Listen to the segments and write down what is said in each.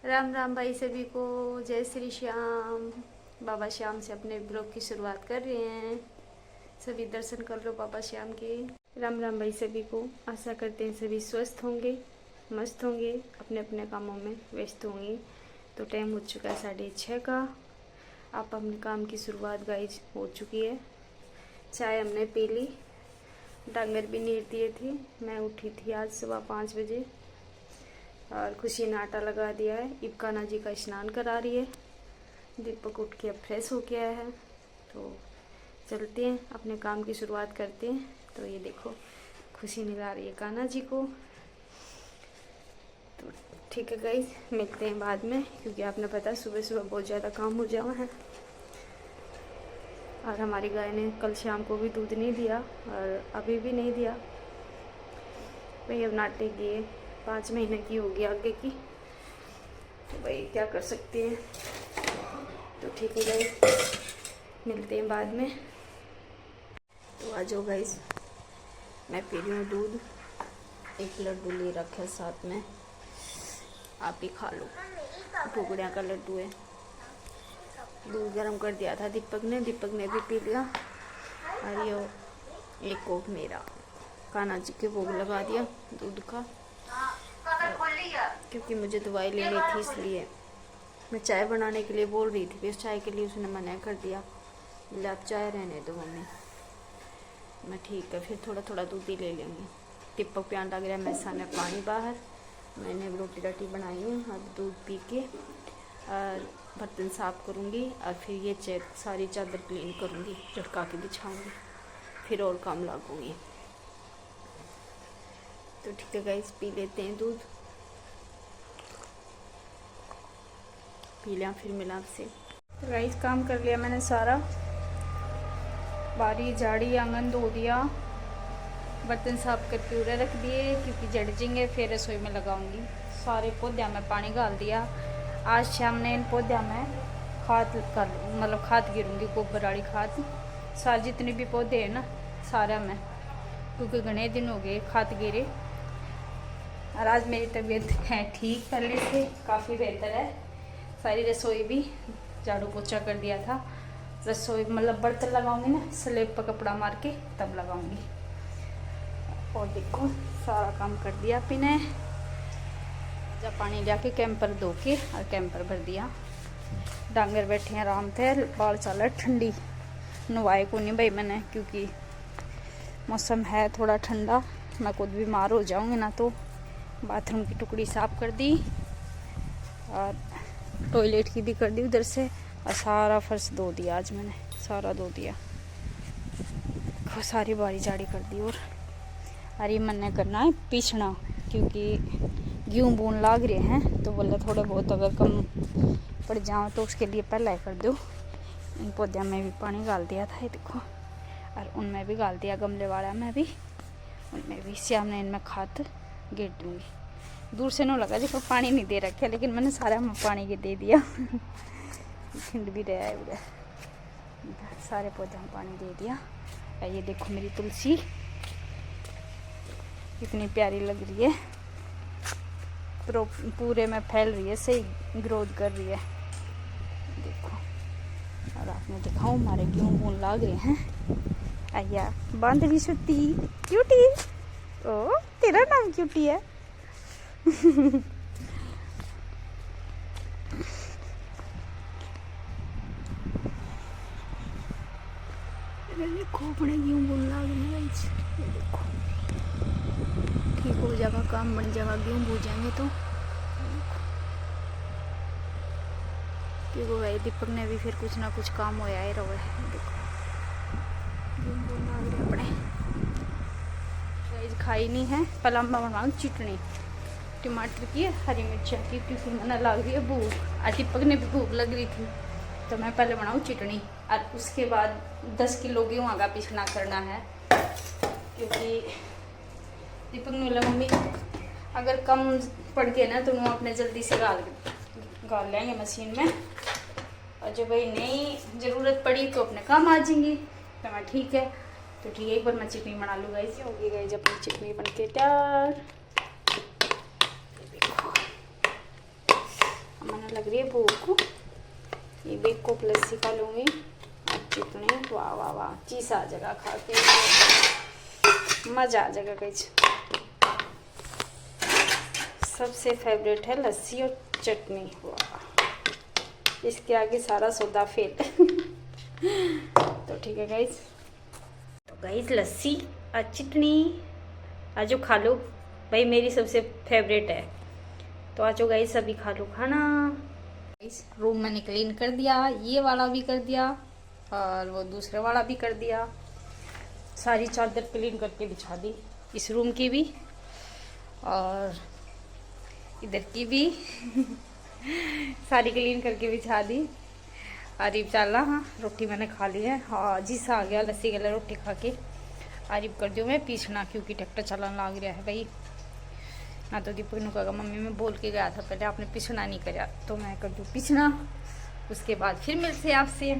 राम राम भाई सभी को। जय श्री श्याम। बाबा श्याम से अपने ब्लॉग की शुरुआत कर रहे हैं। सभी दर्शन कर लो बाबा श्याम के। राम राम भाई सभी को। आशा करते हैं सभी स्वस्थ होंगे, मस्त होंगे, अपने अपने कामों में व्यस्त होंगे। तो टाइम हो चुका है 6:30 का। आप अपने काम की शुरुआत गाइस हो चुकी है। चाय हमने पी ली, डांगर भी नीर दिए थे। मैं उठी थी आज सुबह 5 बजे और खुशी ने आटा लगा दिया है। इब कान्हा जी का स्नान करा रही है। दीपक उठ के अब फ्रेश हो गया है। तो चलते हैं अपने काम की शुरुआत करते हैं। तो ये देखो खुशी मिला रही है कान्हा जी को। तो ठीक है गाइस, मिलते हैं बाद में, क्योंकि आपने पता सुबह सुबह बहुत ज़्यादा काम हो जावा है। और हमारी गाय ने कल शाम को भी दूध नहीं दिया और अभी भी नहीं दिया भाई। अब नाटक ये 5 महीने की होगी आगे की, तो भाई क्या कर सकते हैं। तो ठीक है गाइस, मिलते हैं बाद में। तो आ जाओ गाइस, मैं पी रही हूँ दूध। एक लड्डू ले रखा है साथ में, आप ही खा लो। भुगड़िया का लड्डू है। दूध गर्म कर दिया था दीपक ने भी पी लिया। और ये एक कोक मेरा कान्हा जी के भोग लगा दिया दूध का, क्योंकि मुझे दवाई लेनी थी, इसलिए मैं चाय बनाने के लिए बोल रही थी। फिर चाय के लिए उसने मना कर दिया, बोले आप चाय रहने दो मम्मी। मैं ठीक है, फिर थोड़ा थोड़ा दूध ही ले लेंगे। दीपक प्यान लग रहा है, मैं सामने पानी बाहर। मैंने रोटी राटी बनाई है। अब दूध पी के और बर्तन साफ़ करूँगी और फिर ये सारी चादर क्लीन करूँगी, झटका के बिछाऊँगी, फिर और काम लागूंगी। तो ठीक है गाइस, पी लेते हैं दूध। पी लिया, फिर मिला आपसे। तो गाइस काम कर लिया मैंने सारा, बारी झाड़ी आंगन धो दिया, बर्तन साफ करके उड़े रख दिए क्योंकि जड़ जाएंगे, फिर रसोई में लगाऊंगी। सारे पौधों में पानी डाल दिया। आज शाम ने इन पौधों में खाद गिरूँगी, गोबर वाली खाद। सारे जितने भी पौधे हैं ना सारा में, क्योंकि घने दिन हो गए खाद गिरे। और आज मेरी तबीयत है ठीक, पहले से काफ़ी बेहतर है। सारी रसोई भी झाड़ू पोछा कर दिया था। रसोई बर्तन लगाऊंगी ना, स्लेब पर कपड़ा मार के तब लगाऊंगी। और देखो सारा काम कर दिया। पीने जब पानी जाके कैंपर धो के और कैंपर भर दिया। डांगर बैठे हैं आराम थे, बाल चाल ठंडी। नवाए को नहीं भाई मैंने, क्योंकि मौसम है थोड़ा ठंडा, मैं खुद बीमार हो जाऊंगी ना। तो बाथरूम की टुकड़ी साफ कर दी और टॉयलेट की भी कर दी उधर से, और सारा फर्श धो दिया। आज मैंने सारा धो दिया, सारी बारी झाड़ी कर दी। और अरे मन ने करना है पीछना, क्योंकि गेहूँ बून लाग रहे हैं। तो बोले थोड़े बहुत अगर कम पड़ जाओ तो उसके लिए पहले ही कर दो। इन पौधों में भी पानी डाल दिया था, ये देखो, और उनमें भी डाल दिया, गमले वाला में भी, उनमें भी। श्याम ने इनमें खाद गिर दूँगी। दूर से न लगा देखो पानी नहीं दे रखा, लेकिन मैंने सारा में पानी के दे दिया। खिंड भी रहा है उधर, सारे पौधों में पानी दे दिया। और ये देखो मेरी तुलसी कितनी प्यारी लग रही है, पूरे में फैल रही है, सही ग्रोथ कर रही है, देखो। और आपने दिखाऊँ हमारे गेहूँ बून लाग रहे हैं। आया बांधवी सुती क्यूटी। ओ तेरा नाम क्यूटी है। देखो अपने गेहूँ बून लाग रहे हैं, देखो ठीक हो जाएगा, काम बन जाएगा, गेहूँ बूझ जाएंगे तो। क्योंकि भाई दीपक ने भी फिर कुछ ना कुछ काम होया ही रहा है। देखो गेहूँ बून लाग रहे अपने। खाई नहीं है, पहले मैं बनाऊँ चटनी टमाटर की, हरी मिर्चा की, क्योंकि मैंने लग रही है भूख। और दीपक ने भी भूख लग रही थी, तो मैं पहले बनाऊँ चटनी। और उसके बाद 10 किलो गेहूँ आगा पिछना करना है, क्योंकि दीपक ने बोला मम्मी अगर कम पड़ गए ना तो वो अपने जल्दी से गाल लेंगे मशीन में, और जब भाई नहीं ज़रूरत पड़ी तो अपने काम आ जाएंगी। तो मैं ठीक है, तो ठीक है, एक बार मैं चटनी बना लूँगा। ऐसी होगी गई जब अपनी चटनी बन के तैयार। लग रही है भूख। ये भी को लस्सी खा लूँगी, चिकनी। वाह वाह वाह, चीज आ जाएगा खा के, मज़ा आ जाएगा कुछ। सबसे फेवरेट है लस्सी और चटनी। वाह, इसके आगे सारा सौदा फेल। तो ठीक है गाइस, तो गाइस लस्सी और चटनी आजो खा लो भाई, मेरी सबसे फेवरेट है। तो आजो गाइस सभी खा लो खाना। इस रूम मैंने क्लीन कर दिया, ये वाला भी कर दिया और वो दूसरे वाला भी कर दिया। सारी चादर क्लीन करके बिछा दी, इस रूम की भी और इधर की भी। सारी क्लीन करके बिछा दी। आरिफ चला, हाँ रोटी मैंने खा ली है। हाँ जिस आ गया लस्सी के लिए रोटी खा के। आरिफ कर दियो मैं पीछना, क्योंकि ट्रैक्टर चलाने लग रहा है भाई। ना तो दीपक ने कहा मम्मी मैं बोल के गया था पहले आपने पीछना नहीं करा, तो मैं कर दूँ पीछना, उसके बाद फिर मिलते आपसे।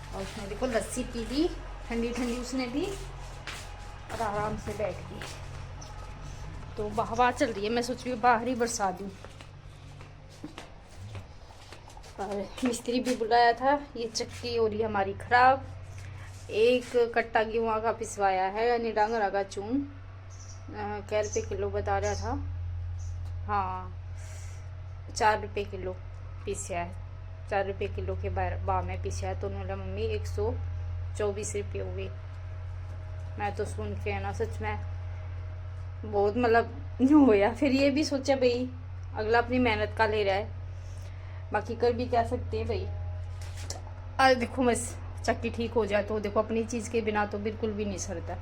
और उसने देखो लस्सी पी ली, ठंडी ठंडी उसने दी और आराम से बैठ गई। तो हवा चल रही है, मैं सोच रही हूँ बाहर ही बरसा दूँ। और मिस्त्री भी बुलाया था। ये चक्की हो रही है हमारी ख़राब। एक कट्टा गेहूँ का पिसवाया है, यानी डांगरा का चून। क्या रुपये किलो बता रहा था, हाँ 4 रुपये किलो पीसा है। 4 रुपये किलो के भाव में पीसा है। तो उन्होंने मम्मी 124 रुपये हुए। मैं तो सुन के ना सच में बहुत मतलब होया। फिर ये भी सोचा भाई अगला अपनी मेहनत का ले रहा है, बाकी कर भी क्या सकते हैं भाई। आज देखो बस चक्की ठीक हो जाए तो देखो, अपनी चीज़ के बिना तो बिल्कुल भी नहीं सरता।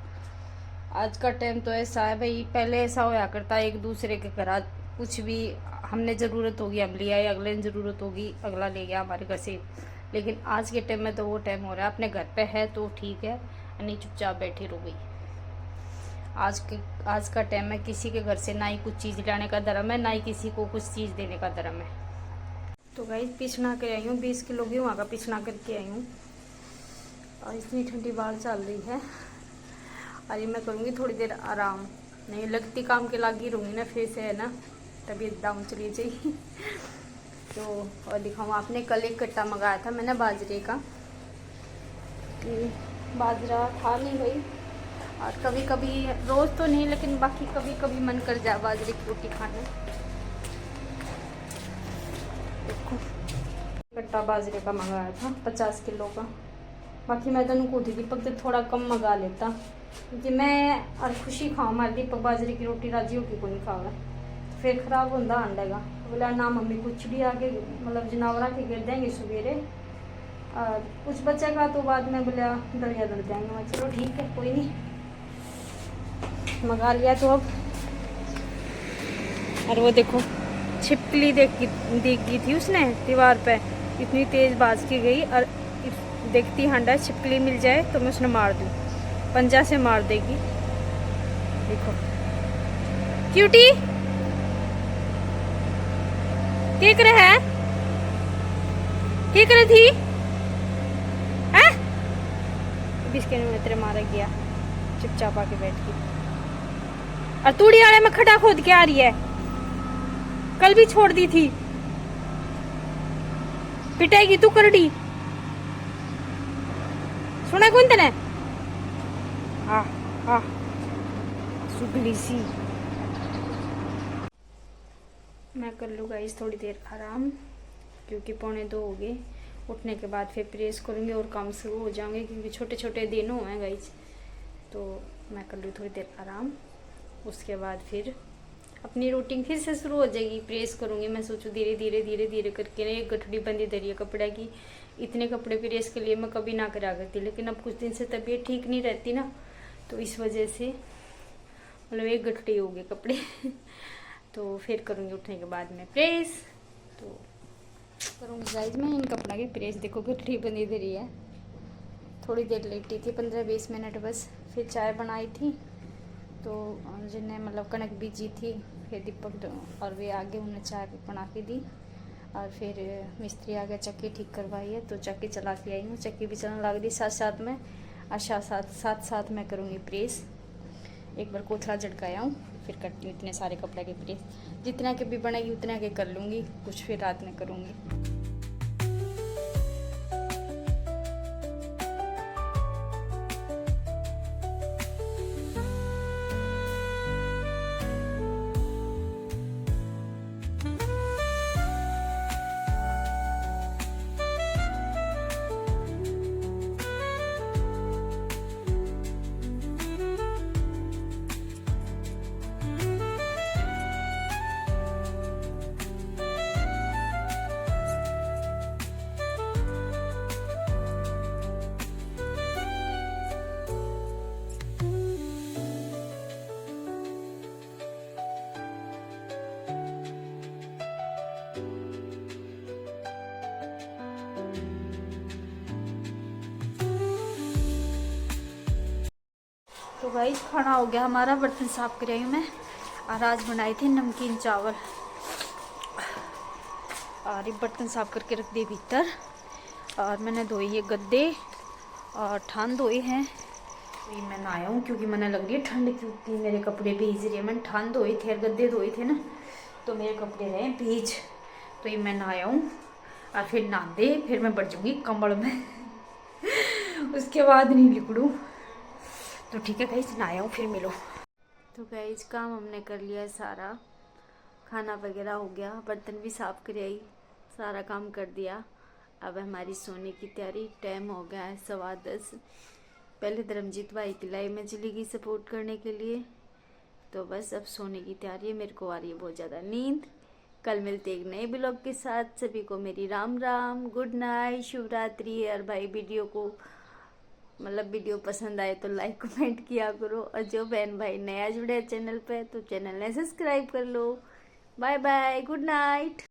आज का टाइम तो ऐसा है भाई, पहले ऐसा होया करता एक दूसरे के घर कुछ भी हमने ज़रूरत होगी हम ले आए, अगले ने ज़रूरत होगी अगला ले गया हमारे घर से। लेकिन आज के टाइम में तो वो टाइम हो रहा है अपने घर पे है तो ठीक है, नहीं चुपचाप बैठी रहो गई। आज का टाइम में किसी के घर से ना ही कुछ चीज़ लाने का धर्म है, ना ही किसी को कुछ चीज़ देने का धर्म है। तो गाइस पिसना के आई हूँ, 20 किलो गेहूँ का पिसना करके आई हूँ। और इतनी ठंडी बाहर चल रही है। अरे मैं करूँगी थोड़ी देर आराम, नहीं लगती काम के लागी रहूँगी ना, फिर से है ना तबीयत डाउन चली जाएगी। तो और दिखाऊँ, आपने कल एक कट्टा मंगाया था मैंने बाजरे का। बाजरा खा नहीं गई, और कभी कभी रोज़ तो नहीं लेकिन बाकी कभी कभी मन कर जाए बाजरे की रोटी खाने। देखो कट्टा बाजरे का मंगाया था 50 किलो का। बाकी मैं तो खुद ही दीपक से थोड़ा कम मंगा लेता, क्योंकि मैं और खुशी खाऊँ, हमारे दीपक बाजरे की रोटी राजी होगी को नहीं खाओगा तो फिर खराब होता आंडेगा। बोला ना मम्मी कुछ भी आगे मतलब जानवरा के गिर देंगे सवेरे, और कुछ बचेगा तो बाद में बोला दलिया दल देंगे। मैं चलो ठीक है कोई नहीं, मंगा लिया तो अब। और वो देखो छिपकली देखी थी उसने दीवार पे, इतनी तेज बाज की गई और देखती हंडा छिपकली मिल जाए तो मैं उसने मार दूँ, पंजा से मार देगी। देखो क्यूटी क्या कर रहा है, क्या कर रही थी हैं? बिस्किट में तेरे मारा गया, चुपचाप आके बैठ गई। और तूड़ी आड़े में खड्डा खोद के आ रही है, कल भी छोड़ दी थी, पिटाएगी तू करड़ी। सुना कौन तेने? सुगली सी। मैं कर लूँ गाइस थोड़ी देर आराम, क्योंकि 1:45 हो गए। उठने के बाद फिर प्रेस करूँगी और काम शुरू हो जाएंगे, क्योंकि छोटे छोटे दिन हुए हैं गाइस। तो मैं कर लूँ थोड़ी देर आराम, उसके बाद फिर अपनी रूटीन फिर से शुरू हो जाएगी। प्रेस करूँगी, मैं सोचूँ धीरे धीरे धीरे धीरे करके ना। एक गठड़ी बंदी धरी है कपड़े की, इतने कपड़े प्रेस के लिए मैं कभी ना करा करती, लेकिन अब कुछ दिन से तबीयत ठीक नहीं रहती ना, तो इस वजह से मतलब एक गठड़ी हो गए कपड़े। तो फिर करूँगी उठने के बाद में प्रेस। तो करूँगी गाइस मैं इन कपड़ा की प्रेस। देखो गठड़ी बंदी धरी है, थोड़ी देर लेटी थी 15-20 मिनट बस। फिर चाय बनाई थी, तो जिन्हें मतलब कनक बीजी थी, फिर दीपक और वे आगे उन्हें चाय बना के दी। और फिर मिस्त्री आ गया, चक्की ठीक करवाई है, तो चक्की चला के आई हूँ। चक्की भी चलने लग रही साथ साथ में, और साथ साथ मैं करूँगी प्रेस। एक बार कोथला झटकाया हूँ, फिर करती हूँ इतने सारे कपड़े के प्रेस। जितना के भी बनाएगी उतना के कर लूँगी, कुछ फिर रात में करूँगी। तो गाइस खाना हो गया हमारा, बर्तन साफ कर आई हूँ मैं। और आज बनाए थे नमकीन चावल, और ये बर्तन साफ करके रख दिए भीतर। और मैंने धोई ये गद्दे और ठान धोए हैं। तो ये मैं नहाया हूँ क्योंकि मैंने लग रही है ठंड, क्योंकि मेरे कपड़े भीज रहे हैं। मैंने ठान धोए थे और गद्दे धोए थे ना, तो मेरे कपड़े रहे भीज। तो ये मैं नहाया हूँ और फिर नहा दे फिर मैं बढ़ जाऊँगी कंबल में उसके बाद नहीं लिकड़ूँ। तो ठीक है गाइस, नहाया हूँ फिर मिलो। तो गाइस काम हमने कर लिया है सारा, खाना वगैरह हो गया, बर्तन भी साफ कर आई, सारा काम कर दिया। अब हमारी सोने की तैयारी, टाइम हो गया है 10:15। पहले धर्मजीत भाई की लाइव में चली गई सपोर्ट करने के लिए। तो बस अब सोने की तैयारी है, मेरे को आ रही है बहुत ज़्यादा नींद। कल मिलते एक नए ब्लॉग के साथ, सभी को मेरी राम राम, गुड नाइट, शिवरात्रि। और भाई वीडियो को वीडियो पसंद आए तो लाइक कमेंट किया करो, और जो बहन भाई नया जुड़े चैनल पे तो चैनल ने सब्सक्राइब कर लो। Bye bye, good night.